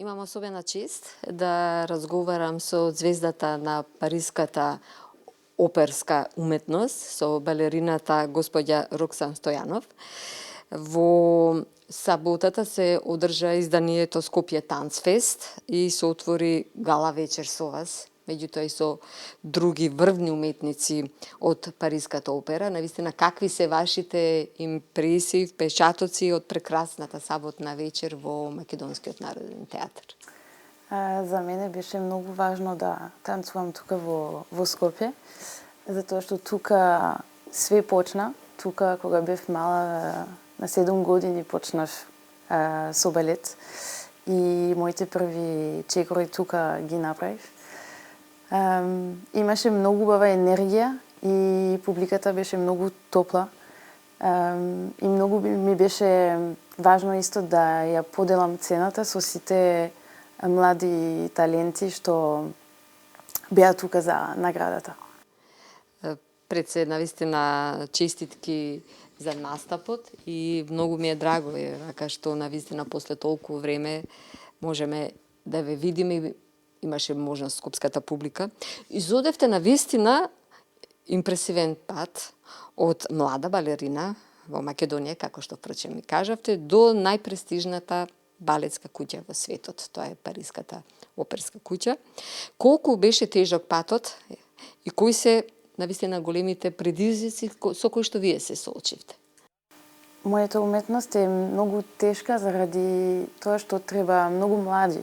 Имам особена чест да разговарам со звездата на париската оперска уметност, со балерината господја Роксан Стојанов. Во саботата се одржа изданието Скопје Танцфест и се отвори гала вечер со вас, меѓутоа и со други врвни уметници од Париската опера. Навистина, какви се вашите импресии, впечатоци од прекрасната саботна вечер во Македонскиот народен театар? За мене беше многу важно да танцувам тука во Скопје, затоа што тука све почна. Тука, кога бев мала, на 7 години почнав со балет и моите први чекори тука ги направив. Имаше многу убава енергија и публиката беше многу топла. И многу ми беше важно исто да ја поделам цената со сите млади таленти што беа тука за наградата. Пред се навистина честитки за настапот и многу ми е драго што навистина после толку време можеме да ве видиме. Имаше можност скопската публика. Изодевте навистина импресивен пат од млада балерина во Македонија, како што впрочем ми кажавте, до најпрестижната балетска куќа во светот. Тоа е Париската оперска куќа. Колку беше тежок патот и кои се навистина големите предизвици со кои што вие се соочивте? Мојата уметност е многу тешка заради тоа што треба многу млади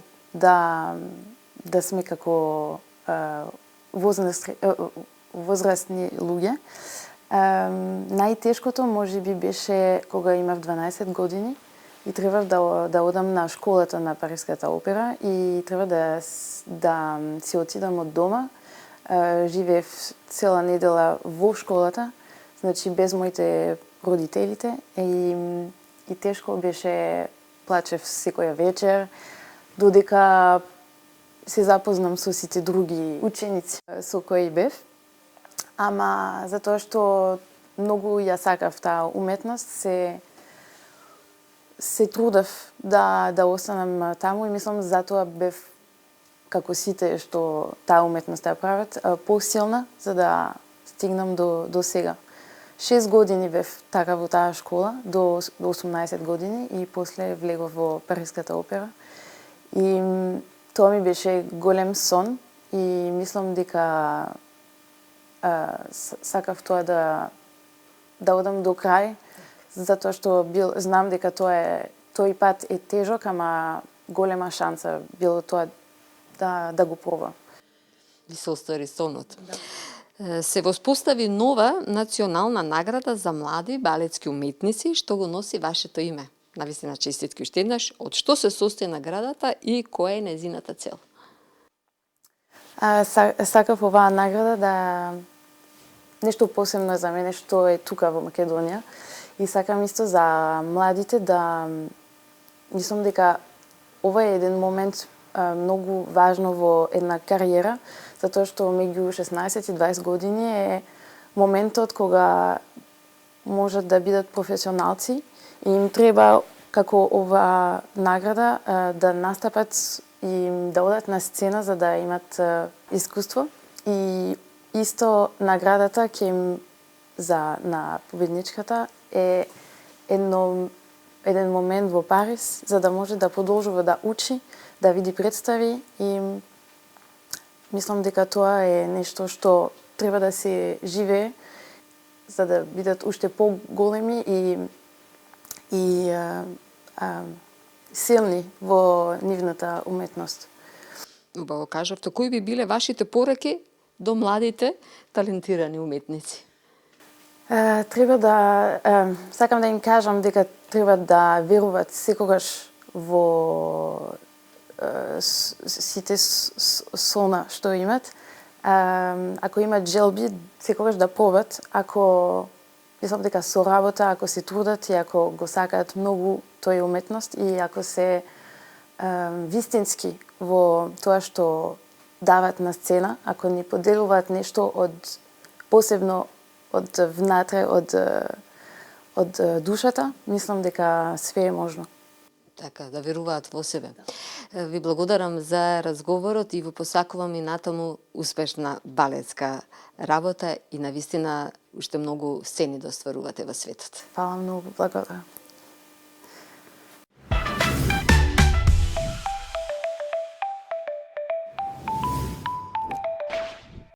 да сме како возрастни луѓе. Најтешкото можеби беше кога имав 12 години и требав да одам на школата на Париската опера и треба да си отидам од дома. Живеев цела недела во школата, значи без моите родителите и тешко беше, плачев секоја вечер, додека се запознам со сите други ученици со кои бев. Ама затоа што многу ја сакав таа уметност, се трудев да останам таму и мислам затоа бев како сите што таа уметност ја прават посилна за да стигнам до сега. 6 години бев така во таа школа до 18 години и после влегов во Париската опера. И тоа ми беше голем сон и мислам дека сакав тоа да одам до крај, затоа што знам дека тој пат е тежок, ама голема шанса било тоа да го пробам. Ви се остари сонот. Да. Се воспостави нова национална награда за млади балетски уметници, што го носи вашето име. Навистина честитки уште еднаш. Од што се состои наградата и која е нејзината цел? Сакав оваа награда да нешто посебно за мене што е тука во Македонија и сакам исто за младите да мислам дека ова е еден момент многу важно во една кариера, затоа што меѓу 16 и 20 години е моментот кога можат да бидат професионалци и им треба како ова награда да настапат и да одат на сцена за да имат искуство. И исто наградата на победничката е еден момент во Париз за да може да продолжува да учи, да види представи и мислам дека тоа е нешто што треба да се живее за да бидат уште поголеми и силни во нивната уметност. Убаво кажавте, кои би биле вашите пораки до младите талентирани уметници? Сакам да им кажам дека треба да веруват секогаш во сите сона што имат. Ако имат желби, секогаш да пробат. Мислам дека со работа, ако се трудат и ако го сакаат многу тој уметност и ако се вистински во тоа што дават на сцена, ако ни поделуваат нешто посебно од внатре, од душата, мислам дека све е можно. така да веруваат во себе. Ви благодарам за разговорот и ви посакувам и натаму успешна балетска работа и навистина уште многу сцени да остварувате во светот. Фала многу, благодарам.